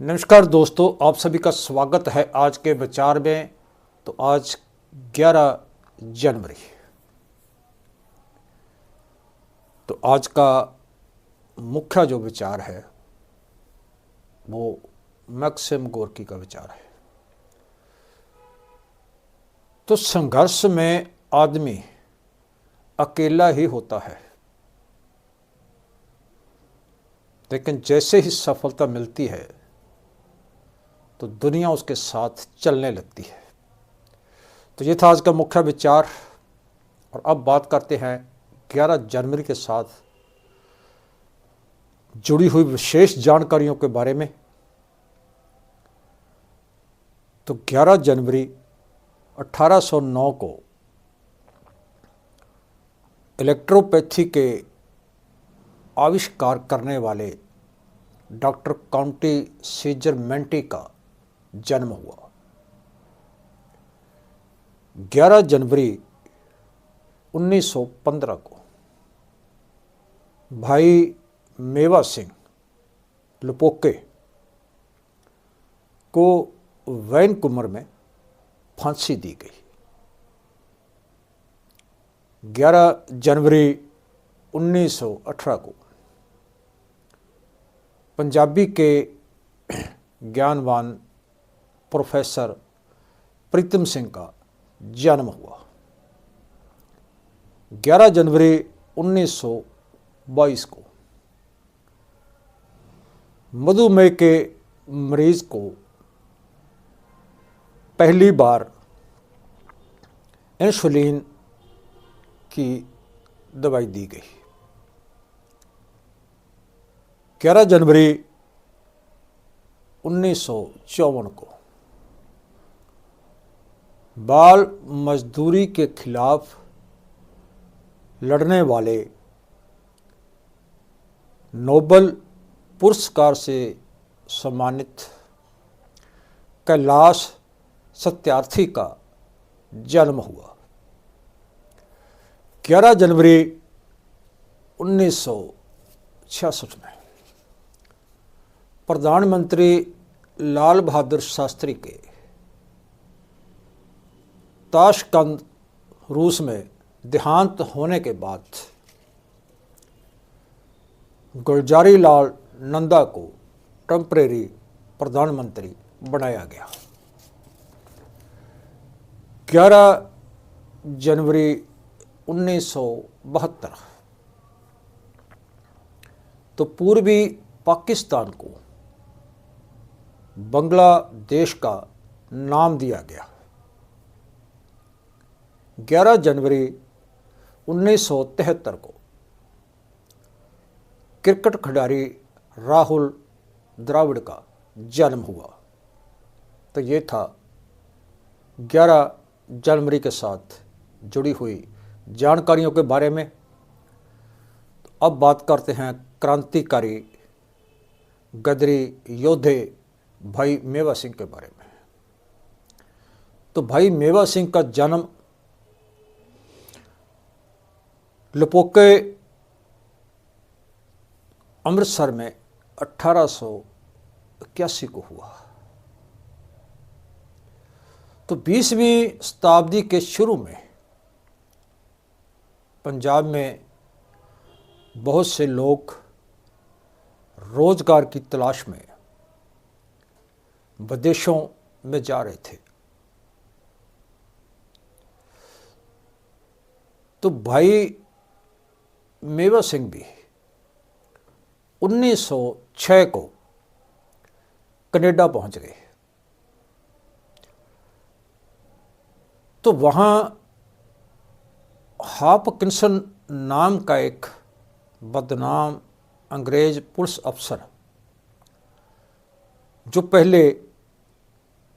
नमस्कार दोस्तों, आप सभी का स्वागत है आज के विचार में। तो आज 11 जनवरी। तो आज का मुख्य जो विचार है वो मैक्सिम गोर्की का विचार है। तो संघर्ष में आदमी अकेला ही होता है, लेकिन जैसे ही सफलता मिलती है तो दुनिया उसके साथ चलने लगती है। तो ये था आज का मुख्य विचार। और अब बात करते हैं 11 जनवरी के साथ जुड़ी हुई विशेष जानकारियों के बारे में। तो 11 जनवरी 1809 को इलेक्ट्रोपैथी के आविष्कार करने वाले डॉक्टर काउंटी सीजर मेंटी का जन्म हुआ। 11 जनवरी 1915 को भाई मेवा सिंह लुपोके को वैनकुवर में फांसी दी गई। 11 जनवरी 1918 को पंजाबी के ज्ञानवान प्रोफेसर प्रीतम सिंह का जन्म हुआ। 11 जनवरी 1922 को मधुमेह के मरीज को पहली बार इंसुलिन की दवाई दी गई। 11 जनवरी 1954 को बाल मजदूरी के खिलाफ लड़ने वाले नोबेल पुरस्कार से सम्मानित कैलाश सत्यार्थी का जन्म हुआ। 11 जनवरी 1966 में प्रधानमंत्री लाल बहादुर शास्त्री के ताशकंद रूस में देहांत होने के बाद गुलजारी लाल नंदा को टेम्परेरी प्रधानमंत्री बनाया गया। 11 जनवरी 1972 तो पूर्वी पाकिस्तान को बांग्लादेश का नाम दिया गया। 11 जनवरी 1973 को क्रिकेट खिलाड़ी राहुल द्रविड़ का जन्म हुआ। तो ये था 11 जनवरी के साथ जुड़ी हुई जानकारियों के बारे में। तो अब बात करते हैं क्रांतिकारी गदरी योद्धे भाई मेवा सिंह के बारे में। तो भाई मेवा सिंह का जन्म लुपोके अमृतसर में 1881 को हुआ। तो 20वीं शताब्दी के शुरू में पंजाब में बहुत से लोग रोजगार की तलाश में विदेशों में जा रहे थे। तो भाई मेवा सिंह भी 1906 को कनाडा पहुंच गए। तो वहाँ हॉपकिंसन नाम का एक बदनाम अंग्रेज पुलिस अफसर, जो पहले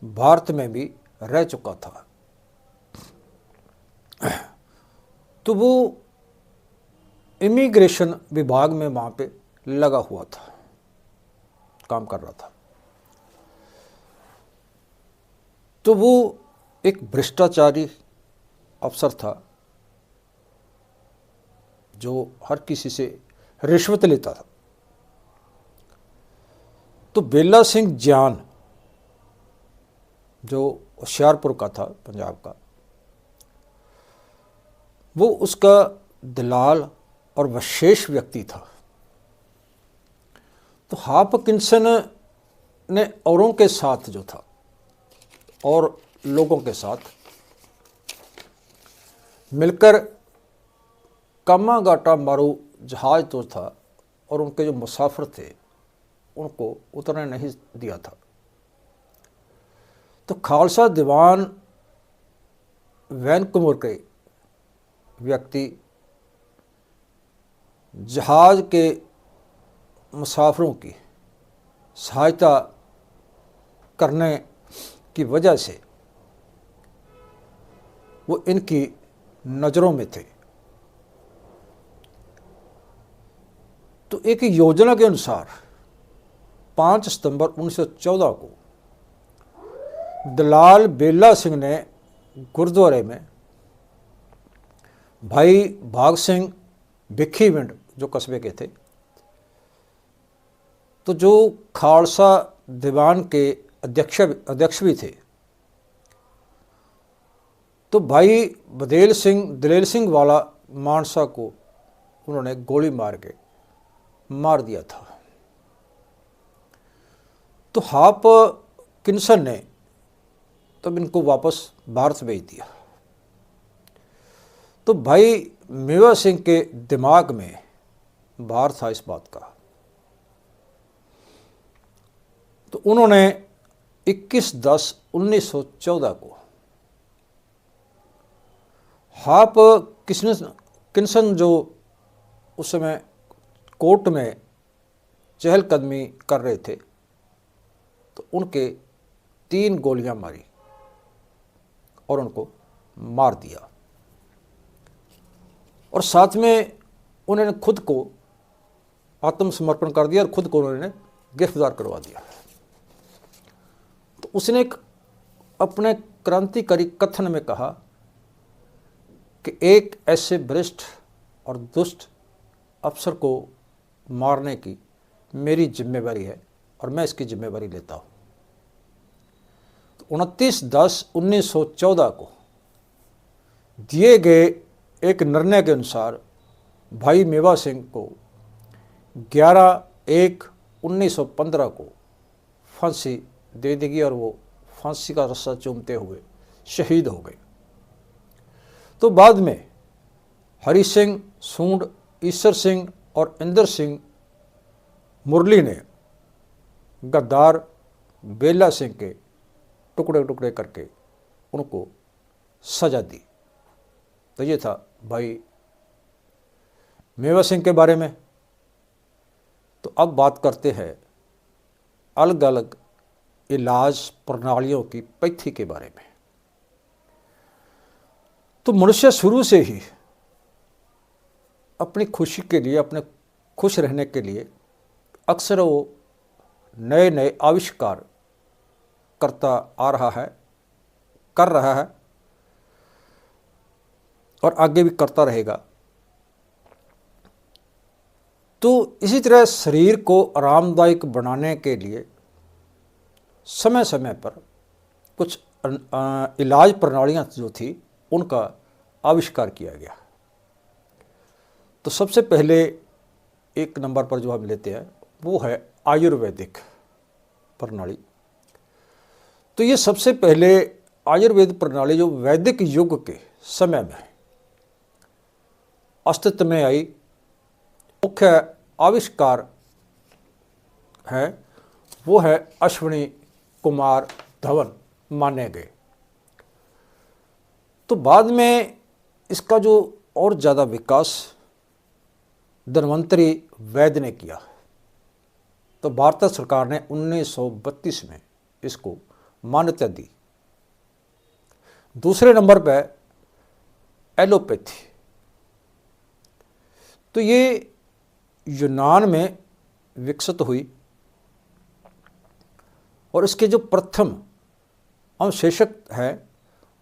भारत में भी रह चुका था, तो वो इमिग्रेशन विभाग में वहाँ पे लगा हुआ था, काम कर रहा था। तो वो एक भ्रष्टाचारी अफसर था जो हर किसी से रिश्वत लेता था। तो बेला सिंह जान जो होशियारपुर का था, पंजाब का, वो उसका दलाल और विशेष व्यक्ति था। तो हापकिंसन ने औरों के साथ जो था और लोगों के साथ मिलकर कामागाटा मारू जहाज तो था और उनके जो मुसाफिर थे उनको उतरने नहीं दिया था। तो खालसा दीवान वैनकुवर के व्यक्ति जहाज के मुसाफिरों की सहायता करने की वजह से वो इनकी नज़रों में थे। तो एक योजना के अनुसार 5 सितंबर 1914 को दलाल बेला सिंह ने गुरुद्वारे में भाई भाग सिंह भिखीविंड जो कस्बे के थे, तो जो खालसा दीवान के अध्यक्ष भी थे, तो भाई दलेल सिंह वाला मानसा को उन्होंने गोली मार दिया था। तो हापकिंसन ने तब इनको वापस भारत भेज दिया। तो भाई मेवा सिंह के दिमाग में भार था इस बात का। तो उन्होंने 21/10/1914 को हापकिंसन जो उस समय कोर्ट में चहलकदमी कर रहे थे, तो उनके 3 गोलियां मारी और उनको मार दिया। और साथ में उन्होंने खुद को आत्मसमर्पण कर दिया और खुद को उन्होंने गिरफ्तार करवा दिया। तो उसने अपने क्रांतिकारी कथन में कहा कि एक ऐसे भ्रष्ट और दुष्ट अफसर को मारने की मेरी जिम्मेवारी है और मैं इसकी जिम्मेवारी लेता हूँ। तो 29/10/1914 को दिए गए एक निर्णय के अनुसार भाई मेवा सिंह को 11/1/1915 को फांसी दे देगी और वो फांसी का रस्सा चूमते हुए शहीद हो गए। तो बाद में हरि सिंह सूंड, ईश्वर सिंह और इंदर सिंह मुरली ने गद्दार बेला सिंह के टुकड़े टुकड़े करके उनको सजा दी। तो ये था भाई मेवा सिंह के बारे में। तो अब बात करते हैं अलग अलग इलाज प्रणालियों की पैथी के बारे में। तो मनुष्य शुरू से ही अपनी खुशी के लिए, अपने खुश रहने के लिए अक्सर वो नए नए आविष्कार करता आ रहा है, कर रहा है और आगे भी करता रहेगा। तो इसी तरह शरीर को आरामदायक बनाने के लिए समय समय पर कुछ इलाज प्रणालियां जो थी उनका आविष्कार किया गया। तो सबसे पहले एक नंबर पर जो हम लेते हैं वो है आयुर्वेदिक प्रणाली। तो ये सबसे पहले आयुर्वेद प्रणाली जो वैदिक युग के समय में अस्तित्व में आई, मुख्य आविष्कार है वो है अश्विनी कुमार धवन माने गए। तो बाद में इसका जो और ज़्यादा विकास धन्वंतरी वैद्य ने किया। तो भारत सरकार ने 1932 में इसको मान्यता दी। दूसरे नंबर पर एलोपैथी। तो ये यूनान में विकसित हुई और इसके जो प्रथम अवशेषक है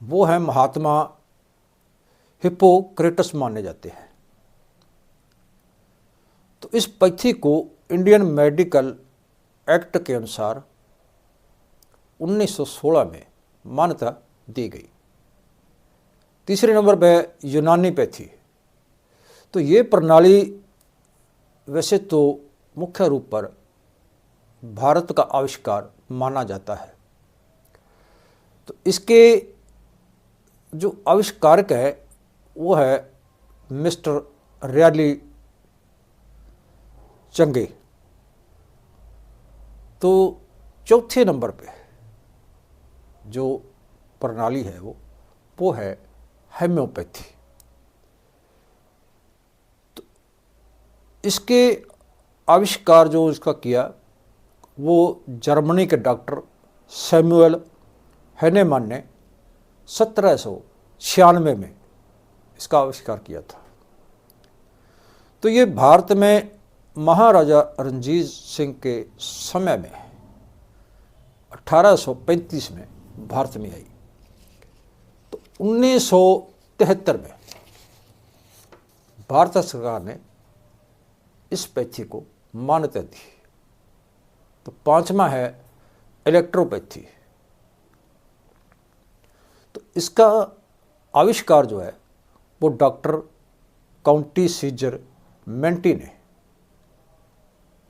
वो है महात्मा हिप्पोक्रेटस माने जाते हैं। तो इस पैथी को इंडियन मेडिकल एक्ट के अनुसार 1916 में मान्यता दी गई। तीसरे नंबर पर यूनानी पैथी। तो ये प्रणाली वैसे तो मुख्य रूप पर भारत का आविष्कार माना जाता है। तो इसके जो आविष्कारक है वो है मिस्टर रैली चंगे। तो चौथे नंबर पे जो प्रणाली है वो है हेम्योपैथी। तो इसके आविष्कार जो इसका किया वो जर्मनी के डॉक्टर सैमुअल हैनेमान ने 1796 में इसका आविष्कार किया था। तो ये भारत में महाराजा रणजीत सिंह के समय में 1835 में भारत में आई। तो 1973 में भारत सरकार ने इस पैथी को मान्यता दी। तो पांचवा है इलेक्ट्रोपैथी। तो इसका आविष्कार जो है वो डॉक्टर काउंटी सीजर मेंटी ने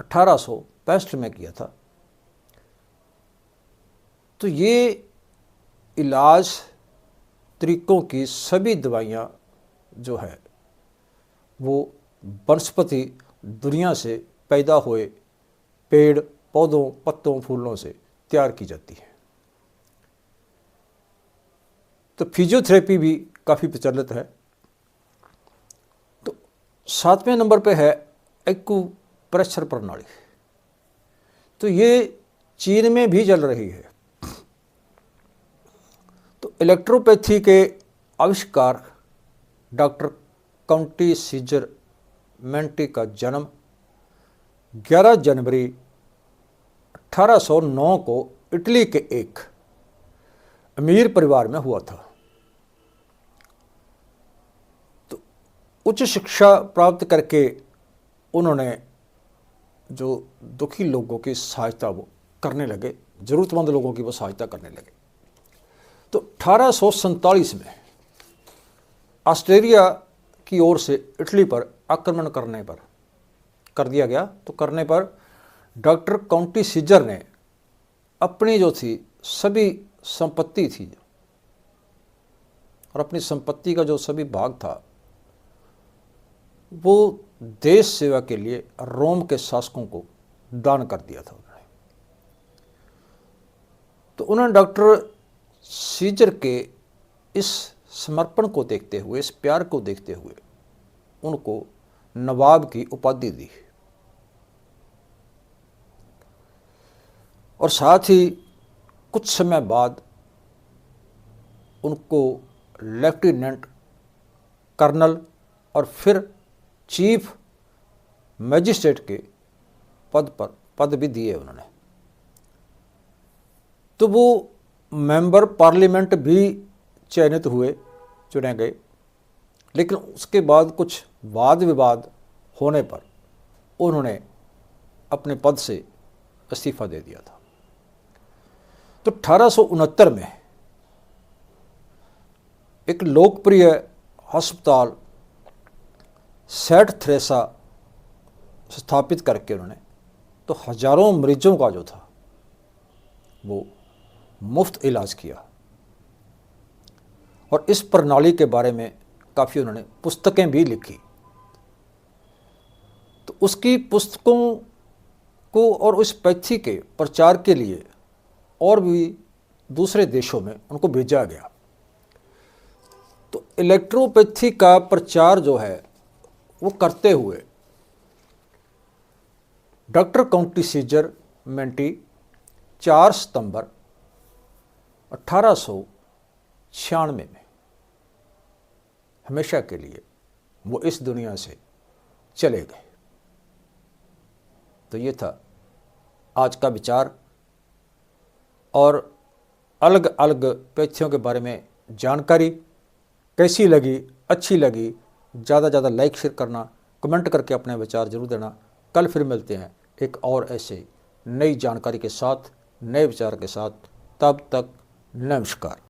1865 में किया था। तो ये इलाज तरीकों की सभी दवाइयाँ जो है वो वनस्पति दुनिया से पैदा हुए पेड़ पौधों पत्तों फूलों से तैयार की जाती है। तो फिजियोथेरेपी भी काफ़ी प्रचलित है। तो 7वें नंबर पे है एक्यूप्रेशर प्रणाली। तो ये चीन में भी चल रही है। तो इलेक्ट्रोपैथी के आविष्कार डॉक्टर काउंटी सीजर मेंटी का जन्म 11 जनवरी 1809 को इटली के एक अमीर परिवार में हुआ था। तो उच्च शिक्षा प्राप्त करके उन्होंने जो दुखी लोगों की सहायता वो करने लगे, ज़रूरतमंद लोगों की वो सहायता करने लगे। तो 1847 में ऑस्ट्रेलिया की ओर से इटली पर आक्रमण कर दिया गया। तो करने पर डॉक्टर काउंटी सीजर ने अपनी जो थी सभी संपत्ति थी और अपनी संपत्ति का जो सभी भाग था वो देश सेवा के लिए रोम के शासकों को दान कर दिया था उन्होंने। तो उन्होंने डॉक्टर सीजर के इस समर्पण को देखते हुए, इस प्यार को देखते हुए उनको नवाब की उपाधि दी और साथ ही कुछ समय बाद उनको लेफ्टिनेंट कर्नल और फिर चीफ मैजिस्ट्रेट के पद भी दिए उन्होंने। तो वो मेंबर पार्लियामेंट भी चयनित हुए, चुने गए। लेकिन उसके बाद कुछ वाद विवाद होने पर उन्होंने अपने पद से इस्तीफा दे दिया था। तो 1869 में एक लोकप्रिय अस्पताल सेंट थ्रेसा स्थापित करके उन्होंने तो हजारों मरीजों का जो था वो मुफ्त इलाज किया और इस प्रणाली के बारे में काफ़ी उन्होंने पुस्तकें भी लिखी। तो उसकी पुस्तकों को और उस पैथी के प्रचार के लिए और भी दूसरे देशों में उनको भेजा गया। तो इलेक्ट्रोपैथी का प्रचार जो है वो करते हुए डॉक्टर काउंटी सीजर मेंटी 4 सितंबर 1896 में हमेशा के लिए वो इस दुनिया से चले गए। तो ये था आज का विचार और अलग अलग पैथियों के बारे में जानकारी कैसी लगी, अच्छी लगी, ज़्यादा ज़्यादा लाइक शेयर करना, कमेंट करके अपने विचार जरूर देना। कल फिर मिलते हैं एक और ऐसे नई जानकारी के साथ, नए विचार के साथ। तब तक नमस्कार।